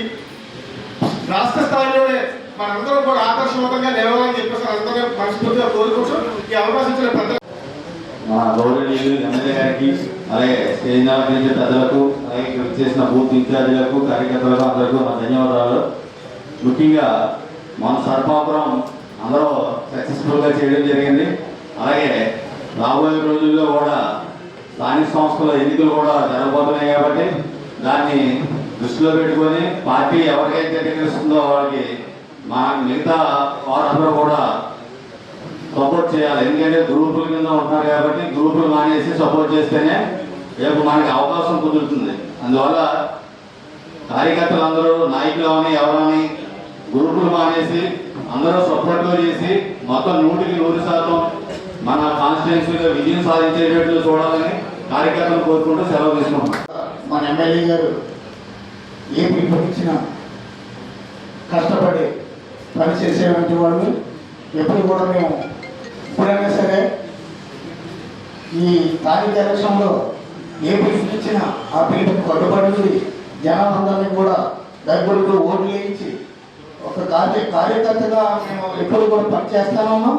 రాష్ట్ర స్థాయిలోనే మనందరం కూడా ఆదర్శవంతంగా నిలవాలని చెప్పేసి అందరూ మనస్ఫూర్తిగా కోరుకుంటూ ఈ అవకాశం ఇచ్చిన పెద్దలు మా గౌరవనీయులు ఎమ్మెల్యే గారికి, అలాగే స్టేజ్ అలంకరించే పెద్దలకు, అలాగే ఇక్కడ చేసిన బూత్ ఇన్ఛార్జీలకు, కార్యకర్తలకు అందరికీ నా ధన్యవాదాలు. ముఖ్యంగా మన సర్పాపురం అందరూ సక్సెస్ఫుల్గా చేయడం జరిగింది. అలాగే రాబోయే రోజుల్లో కూడా స్థానిక సంస్థల ఎన్నికలు కూడా జరగబోతున్నాయి కాబట్టి దాన్ని దృష్టిలో పెట్టుకొని పార్టీ ఎవరికైతే టికెట్ ఇస్తుందో వాళ్ళకి మా మిగతా వారందరూ కూడా సపోర్ట్ చేయాలి. ఎందుకంటే గ్రూపుల కింద ఉంటున్నారు కాబట్టి గ్రూపులు మానేసి సపోర్ట్ చేస్తేనే రేపు మనకి అవకాశం కుదురుతుంది. అందువల్ల కార్యకర్తలు అందరూ నాయకులు అని ఎవరని గ్రూపులు మానేసి అందరూ సపోర్ట్గా చేసి మొత్తం 100% మన కాన్స్టిట్యున్సీలో విజయం సాధించేటట్లు చూడాలని కార్యకర్తలు కోరుకుంటూ సెలవు తీసుకుంటున్నాం. మన ఎమ్మెల్యే గారు ఏపీ ఇచ్చిన కష్టపడి పనిచేసేటువంటి వాళ్ళు ఎప్పుడు కూడా మేము ఎప్పుడైనా సరే ఈ స్థానిక ఎలక్షన్లో ఏపీ ఇచ్చిన ఆ పిలుపుని కట్టుబడి జనాలందరినీ కూడా దగ్గరకు ఓట్లు వేయించి ఒక కార్యకర్తగా మేము ఎప్పుడు కూడా పనిచేస్తామన్నాం.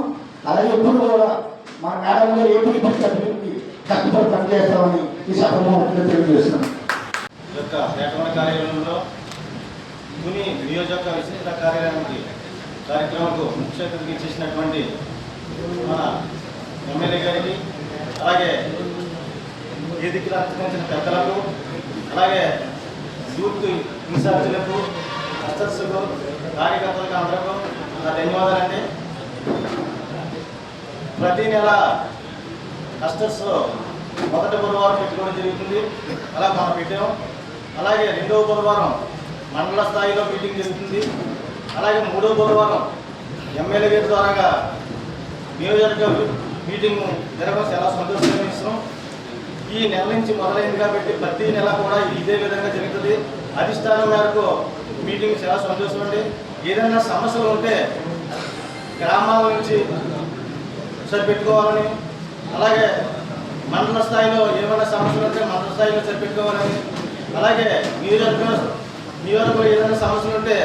అలాగే ఎప్పుడు కూడా మన మేడం గారు ఏపీ పిలుపుకి కష్టపడి పనిచేస్తామని ఈ సభలో తెలియజేస్తున్నాం. యొక్క పేటవన కార్యాలయంలో తుని నియోజకవర్గ విశిష్ట కార్యాలయానికి కార్యక్రమంకు ముఖ్య అతిథిగా చేసినటువంటి మన ఎమ్మెల్యే గారికి, అలాగే వేదికలు అలంకరించిన పెద్దలకు, అలాగే యూత్ ఇన్ఛార్జీలకు, అసెస్సులు, కార్యకర్తలకు అందరికీ నా ధన్యవాదాలండి. ప్రతి నెల కస్టర్స్ మొదటి బుధవారం పెట్టుకోవడం జరుగుతుంది. అలా మనం పెట్టాం. అలాగే రెండవ బుధవారం మండల స్థాయిలో మీటింగ్ జరుగుతుంది. అలాగే మూడవ బుధవారం ఎమ్మెల్యే గారి ద్వారాగా నియోజకవర్గ మీటింగ్ జరగడం చాలా సంతోషంగా ఇస్తున్నాం. ఈ నెల నుంచి మొదలైంది కాబట్టి ప్రతి నెల కూడా ఇదే విధంగా జరుగుతుంది. అధిష్టానం మేరకు మీటింగ్ చాలా సంతోషం అండి. ఏదైనా సమస్యలు ఉంటే గ్రామాల నుంచి సరిపెట్టుకోవాలని, అలాగే మండల స్థాయిలో ఏమైనా సమస్యలు ఉంటే మండల స్థాయిలో సరిపెట్టుకోవాలని, అలాగే నియోజకవర్గంలో ఏదైనా సమస్యలు ఉంటే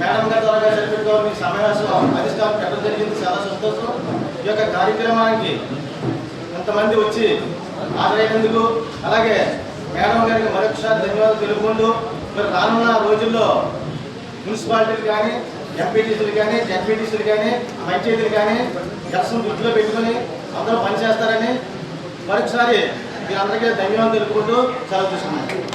మేడం గారి ద్వారా సరిపెట్టుకోవాలని సమావేశం అధిష్టానం పెట్టడం జరిగింది. చాలా సంతోషం. ఈ యొక్క కార్యక్రమానికి కొంతమంది వచ్చి హాజరైనందుకు, అలాగే మేడం గారికి మరొకసారి ధన్యవాదాలు తెలుపుకుంటూ, మరి రానున్న రోజుల్లో మున్సిపాలిటీలు కానీ, ఎంపీటీసీలు కానీ, జెడ్పీటీసీలు కానీ, పంచాయతీలు కానీ ఎలక్షన్ దృష్టిలో పెట్టుకొని అందరూ పనిచేస్తారని మరొకసారి మీరందరికీ ధన్యవాదాలు తెలుపుకుంటూ సెలవు తీసుకున్నాను.